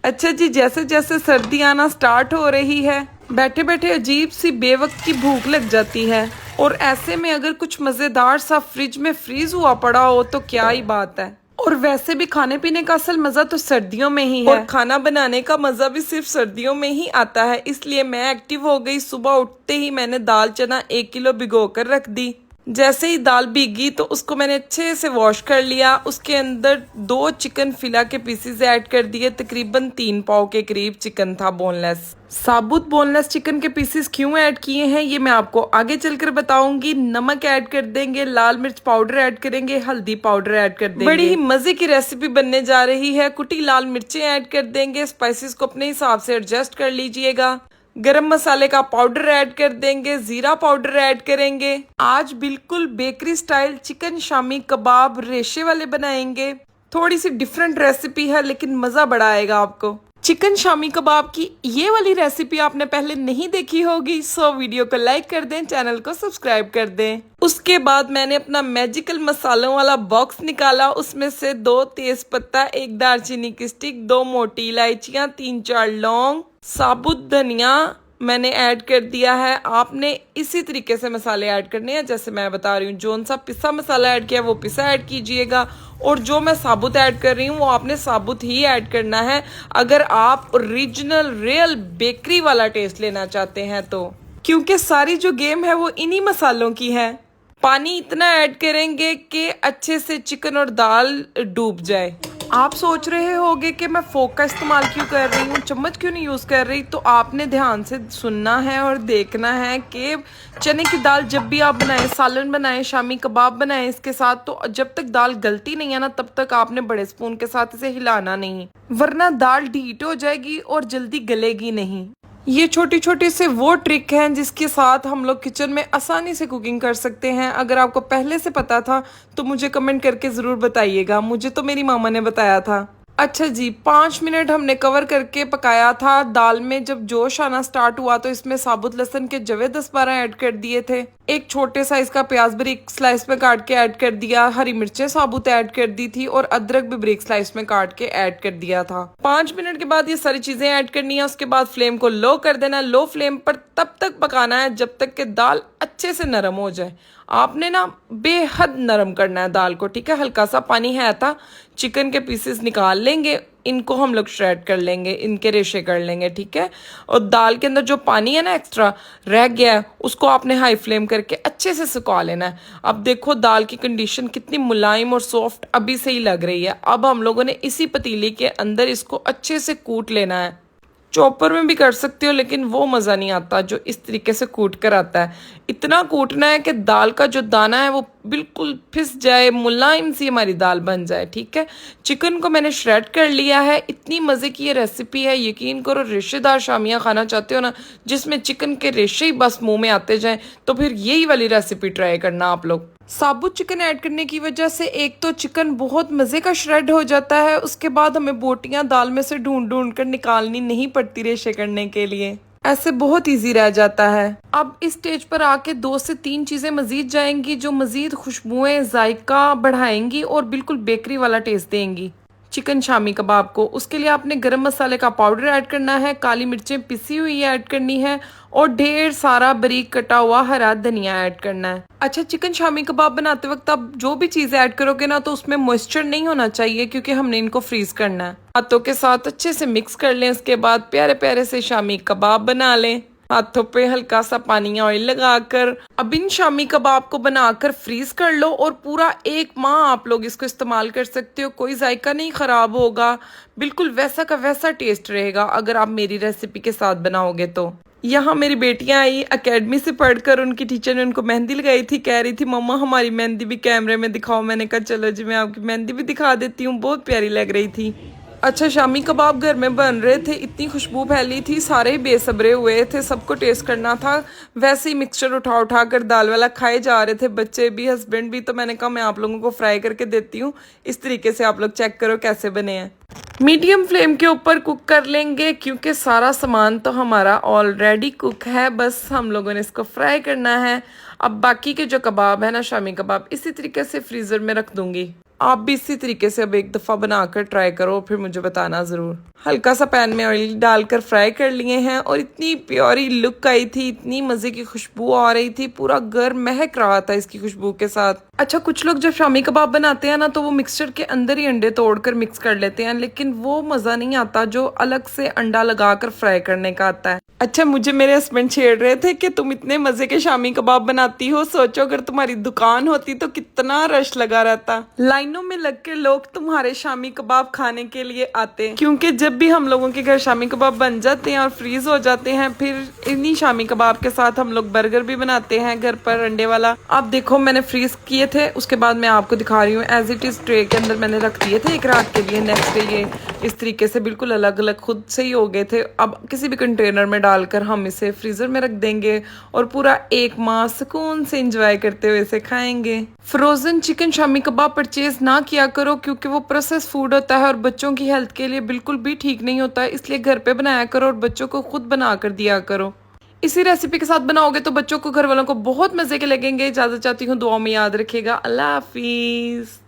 अच्छा जी, जैसे जैसे सर्दी आना स्टार्ट हो रही है, बैठे बैठे अजीब सी बेवक्त की भूख लग जाती है। और ऐसे में अगर कुछ मजेदार सा फ्रिज में फ्रीज हुआ पड़ा हो तो क्या ही बात है। और वैसे भी खाने पीने का असल मजा तो सर्दियों में ही है, और खाना बनाने का मजा भी सिर्फ सर्दियों में ही आता है। इसलिए मैं एक्टिव हो गई। सुबह उठते ही मैंने दाल चना 1 किलो भिगो कर रख दी। जैसे ही दाल भीगी तो उसको मैंने अच्छे से वॉश कर लिया। उसके अंदर 2 चिकन फिला के पीसेस ऐड कर दिए। तकरीबन 3 पाव के करीब चिकन था, बोनलेस। साबुत बोनलेस चिकन के पीसेस क्यों ऐड किए हैं ये मैं आपको आगे चलकर बताऊंगी। नमक ऐड कर देंगे, लाल मिर्च पाउडर ऐड करेंगे, हल्दी पाउडर ऐड कर देंगे। बड़ी ही मजे की रेसिपी बनने जा रही है। कुटी लाल मिर्चें ऐड कर देंगे। स्पाइसेस को अपने हिसाब से एडजस्ट कर लीजिएगा। गरम मसाले का पाउडर ऐड कर देंगे, जीरा पाउडर ऐड करेंगे। आज बिल्कुल bakery style chicken shami kebab रेशे वाले बनाएंगे। थोड़ी सी डिफरेंट रेसिपी है लेकिन मजा बड़ा आएगा आपको। चिकन शामी कबाब की ये वाली रेसिपी आपने पहले नहीं देखी होगी, सो वीडियो को लाइक कर दें, चैनल को सब्सक्राइब कर दें। उसके बाद मैंने अपना मैजिकल मसालों वाला बॉक्स निकाला। उसमें से 2 तेज पत्ता, 1 दालचीनी की स्टिक, 2 मोटी इलायचियां, 3-4 लौंग, साबुत धनिया मैंने ऐड कर दिया है। आपने इसी तरीके से मसाले ऐड करने हैं जैसे मैं बता रही हूँ। जोन सा पिसा मसाला ऐड किया वो पिसा ऐड कीजिएगा, और जो मैं साबुत ऐड कर रही हूँ वो आपने साबुत ही ऐड करना है अगर आप ओरिजिनल रियल बेकरी वाला टेस्ट लेना चाहते हैं तो, क्योंकि सारी जो गेम है वो इन्हीं मसालों की है। पानी इतना ऐड करेंगे कि अच्छे से चिकन और दाल डूब जाए। आप सोच रहे होंगे कि मैं फोक का इस्तेमाल क्यों कर रही हूँ, चम्मच क्यों नहीं यूज़ कर रही, तो आपने ध्यान से सुनना है और देखना है कि चने की दाल जब भी आप बनाएं, सालन बनाएं, शामी कबाब बनाएं इसके साथ, तो जब तक दाल गलती नहीं है ना तब तक आपने बड़े स्पून के साथ इसे हिलाना नहीं, वरना दाल ढीट हो जाएगी और जल्दी गलेगी नहीं। ये छोटी छोटी से वो ट्रिक हैं जिसके साथ हम लोग किचन में आसानी से कुकिंग कर सकते हैं। अगर आपको पहले से पता था तो मुझे कमेंट करके ज़रूर बताइएगा। मुझे तो मेरी मामा ने बताया था। अच्छा जी, 5 मिनट हमने कवर करके पकाया था। दाल में जब जोश आना स्टार्ट हुआ तो इसमें साबुत लहसुन के जवे 10-12 ऐड कर दिए थे। एक छोटे साइज का प्याज बारीक स्लाइस में काट के ऐड कर दिया। हरी मिर्चें साबुत ऐड कर दी थी और अदरक भी बारीक स्लाइस में काट के ऐड कर दिया था। 5 मिनट के बाद ये सारी चीजें ऐड करनी है। उसके बाद फ्लेम को लो कर देना। लो फ्लेम पर तब तक पकाना है जब तक कि दाल अच्छे से नरम हो जाए। आपने ना बेहद नरम करना है दाल को, ठीक है। हल्का सा पानी है था। चिकन के पीसेस निकाल लेंगे, इनको हम लोग श्रेड कर लेंगे, इनके रेशे कर लेंगे, ठीक है। और दाल के अंदर जो पानी है ना एक्स्ट्रा रह गया है उसको आपने हाई फ्लेम करके अच्छे से सुखा लेना है। अब देखो दाल की कंडीशन कितनी मुलायम और सॉफ्ट अभी से ही लग रही है। अब हम लोगों ने इसी पतीली के अंदर इसको अच्छे से कूट लेना है। चॉपर में भी कर सकते हो लेकिन वो मज़ा नहीं आता जो इस तरीके से कूट कर आता है। इतना कूटना है कि दाल का जो दाना है वो बिल्कुल फिस जाए, मुलायम सी हमारी दाल बन जाए, ठीक है। चिकन को मैंने श्रेड कर लिया है। इतनी मज़े की ये रेसिपी है, यकीन करो। रेशेदार शामियाँ खाना चाहते हो ना जिसमें चिकन के रेशे ही बस मुंह में आते जाएं, तो फिर यही वाली रेसिपी ट्राई करना आप लोग। साबुत चिकन ऐड करने की वजह से एक तो चिकन बहुत मज़े का श्रेड हो जाता है, उसके बाद हमें बोटियां दाल में से ढूंढ ढूंढ कर निकालनी नहीं पड़ती रेशे करने के लिए। ऐसे बहुत इजी रह जाता है। अब इस स्टेज पर आके 2 से 3 चीज़ें मजीद जाएंगी जो मजीद खुशबुएं जायका बढ़ाएंगी और बिल्कुल बेकरी वाला टेस्ट देंगी चिकन शामी कबाब को। उसके लिए आपने गरम मसाले का पाउडर ऐड करना है, काली मिर्चें पिसी हुई ऐड करनी है और ढेर सारा बारीक कटा हुआ हरा धनिया ऐड करना है। अच्छा, चिकन शामी कबाब बनाते वक्त आप जो भी चीज़ ऐड करोगे ना तो उसमें मॉइस्चर नहीं होना चाहिए क्योंकि हमने इनको फ्रीज करना है। हाथों के साथ अच्छे से मिक्स कर लें। उसके बाद प्यारे प्यारे से शामी कबाब बना लें। हाथों पे हल्का सा पानी या ऑयल लगाकर अब इन शामी कबाब को बनाकर फ्रीज कर लो और पूरा 1 माह आप लोग इसको इस्तेमाल कर सकते हो। कोई जायका नहीं खराब होगा, बिल्कुल वैसा का वैसा टेस्ट रहेगा अगर आप मेरी रेसिपी के साथ बनाओगे तो। यहाँ मेरी बेटियां आई एकेडमी से पढ़कर, उनकी टीचर ने उनको मेहंदी लगाई थी। कह रही थी मम्मा हमारी मेहंदी भी कैमरे में दिखाओ। मैंने कहा चलो जी मैं आपकी मेहंदी भी दिखा देती हूँ, बहुत प्यारी लग रही थी। अच्छा, शामी कबाब घर में बन रहे थे, इतनी खुशबू फैली थी, सारे ही बेसब्रे हुए थे, सबको टेस्ट करना था। वैसे ही मिक्सचर उठा उठा कर दाल वाला खाए जा रहे थे, बच्चे भी हस्बैंड भी। तो मैंने कहा मैं आप लोगों को फ्राई करके देती हूँ, इस तरीके से आप लोग चेक करो कैसे बने हैं। मीडियम फ्लेम के ऊपर कुक कर लेंगे क्योंकि सारा सामान तो हमारा ऑलरेडी कुक है, बस हम लोगों ने इसको फ्राई करना है। अब बाकी के जो कबाब है ना शामी कबाब, इसी तरीके से फ्रीज़र में रख दूंगी। आप भी इसी तरीके से अब एक दफ़ा बनाकर ट्राई करो, फिर मुझे बताना ज़रूर। हल्का सा पैन में ऑयल डालकर फ्राई कर लिए हैं और इतनी प्यारी लुक आई थी, इतनी मज़े की खुशबू आ रही थी, पूरा घर महक रहा था इसकी खुशबू के साथ। अच्छा, कुछ लोग जब शामी कबाब बनाते हैं ना तो वो मिक्सचर के अंदर ही अंडे तोड़कर मिक्स कर लेते हैं, लेकिन वो मज़ा नहीं आता जो अलग से अंडा लगाकर फ्राई करने का आता है। अच्छा, मुझे मेरे हस्बैंड छेड़ रहे थे कि तुम इतने मज़े के शामी कबाब बनाती हो, सोचो अगर तुम्हारी दुकान होती तो कितना रश लगा रहता। लाइनों में लग के लोग तुम्हारे शामी कबाब खाने के लिए आते, क्योंकि जब भी हम लोगों के घर शामी कबाब बन जाते हैं और फ्रीज हो जाते हैं, फिर इन्हीं शामी कबाब के साथ हम लोग बर्गर भी बनाते हैं घर पर अंडे वाला। आप देखो, मैंने फ्रीज किए थे, उसके बाद मैं आपको दिखा रही हूँ। एज इट इज ट्रे के अंदर मैंने रख दिए थे एक रात के लिए। नेक्स्ट डे ये इस तरीके से बिल्कुल अलग अलग खुद से ही हो गए थे। अब किसी भी कंटेनर में डालकर हम इसे फ्रीजर में रख देंगे और पूरा एक माह सुकून से एंजॉय करते हुए इसे खाएंगे। Frozen chicken shami kebab purchase ना किया करो, क्योंकि वो प्रोसेस फूड होता है और बच्चों की हेल्थ के लिए बिल्कुल भी ठीक नहीं होता है, इसलिए घर पे बनाया करो और बच्चों को खुद बना कर दिया करो। इसी रेसिपी के साथ बनाओगे तो बच्चों को, घर वालों को बहुत मजे के लगेंगे। इजाजत चाहती हूँ, दुआ में याद रखिएगा। अल्लाह हाफिज।